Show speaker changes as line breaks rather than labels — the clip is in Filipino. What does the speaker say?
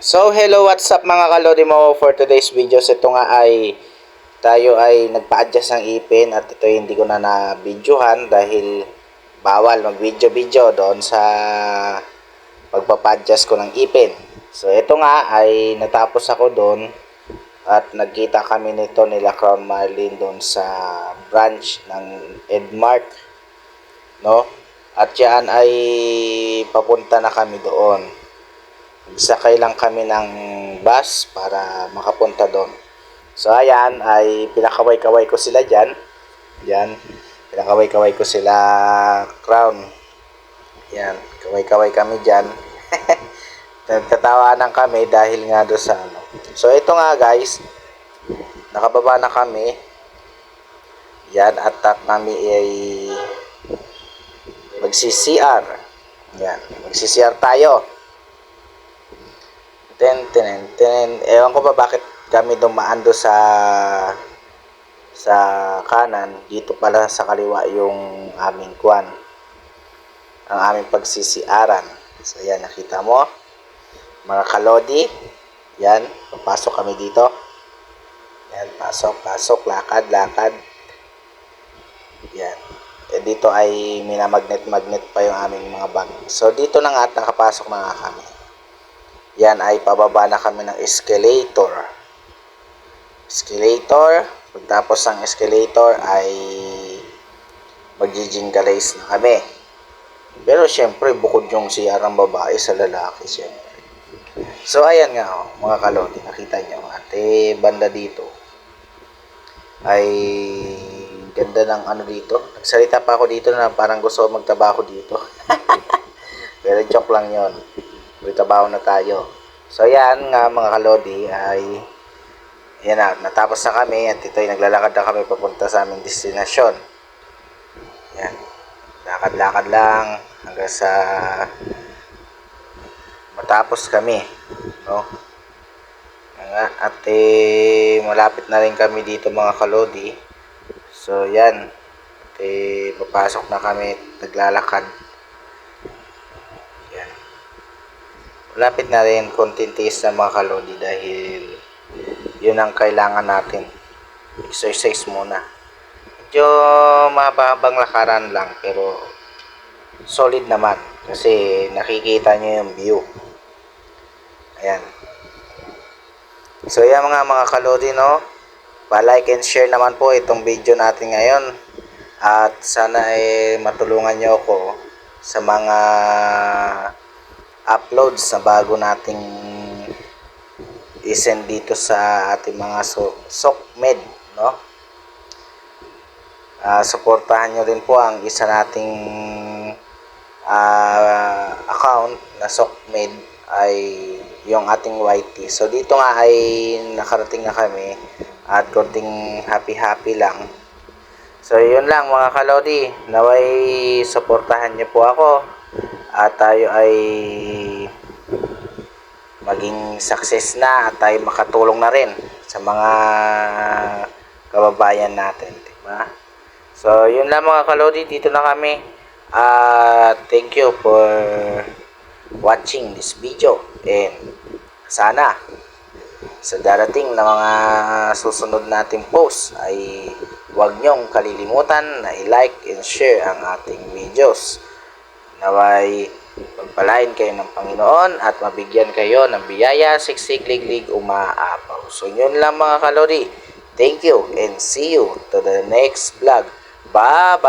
So hello, what's up mga kalodi mo? For today's videos, ito nga ay tayo ay nagpa-adjust ng ipin at ito hindi ko na na-videohan dahil bawal mag-video-video doon sa pagpapa-adjust ko ng ipin. So ito nga ay natapos ako doon at nagkita kami nito nila Crown Marlin doon sa branch ng Edmark, no? At yan ay papunta na kami doon. Nagsakay lang kami ng bus para makapunta doon. So ayan, ay pinakaway-kaway ko sila dyan. Yan, pinakaway-kaway ko sila Crown. Yan, kaway-kaway kami dyan. Nagtatawanan kami dahil nga doon sa ano. So ito nga guys, nakababa na kami. Yan, at kami ay magsi-CR. Yan, magsi-CR tayo. Ewan ko ba bakit kami dumaan do sa kanan, dito pala sa kaliwa yung aming kwan, ang aming pagsisiaran. So yan, nakita mo mga kalodi, yan, papasok kami dito. Yan, pasok, lakad. Yan, dito ay minamagnet pa yung aming mga bag. So dito na nga at nakapasok na nga kami. Yan ay pababa na kami ng escalator. Pagtapos ng escalator ay magjijingalize na kami. Pero syempre bukod yung CR ng babae sa lalaki syempre. So ayan nga mga kalodi, nakita nyo. At banda dito ay ganda ng ano dito. Nagsalita pa ako dito na parang gusto magtrabaho dito. Pero joke lang yon. Trabaho na tayo. So yan nga mga kalodi ay yan na, natapos na kami at ito ay naglalakad na kami papunta sa aming destinasyon. Yan, lakad lang hanggang sa matapos kami, no? At malapit na rin kami dito mga kalodi. So yan, at papasok na kami, naglalakad. Lapit na rin, konting tiis na mga kalodi dahil yun ang kailangan natin. Exercise muna. Medyo mahabang lakaran lang pero solid naman kasi nakikita nyo yung view. Ayan. So yan mga kalodi, no? Pa-like and share naman po itong video natin ngayon. At sana matulungan nyo ako sa mga uploads na bago nating isend dito sa ating mga SOCMED, no? Suportahan nyo rin po ang isa nating account na SOCMED ay yung ating YT. So dito nga ay nakarating na kami at konting happy lang. So yun lang mga kalodi, naway suportahan nyo po ako at tayo ay maging success na at tayo makatulong na rin sa mga kababayan natin, diba? So yun lang mga kalodi, dito na kami. Thank you for watching this video and sana sa darating na mga susunod nating post ay huwag nyong kalilimutan na i-like and share ang ating videos. Naway pagpalain kayo ng Panginoon at mabigyan kayo ng biyaya, siksik, liglig, umaapaw. So yun lang mga kalodi. Thank you and see you to the next vlog. Bye-bye!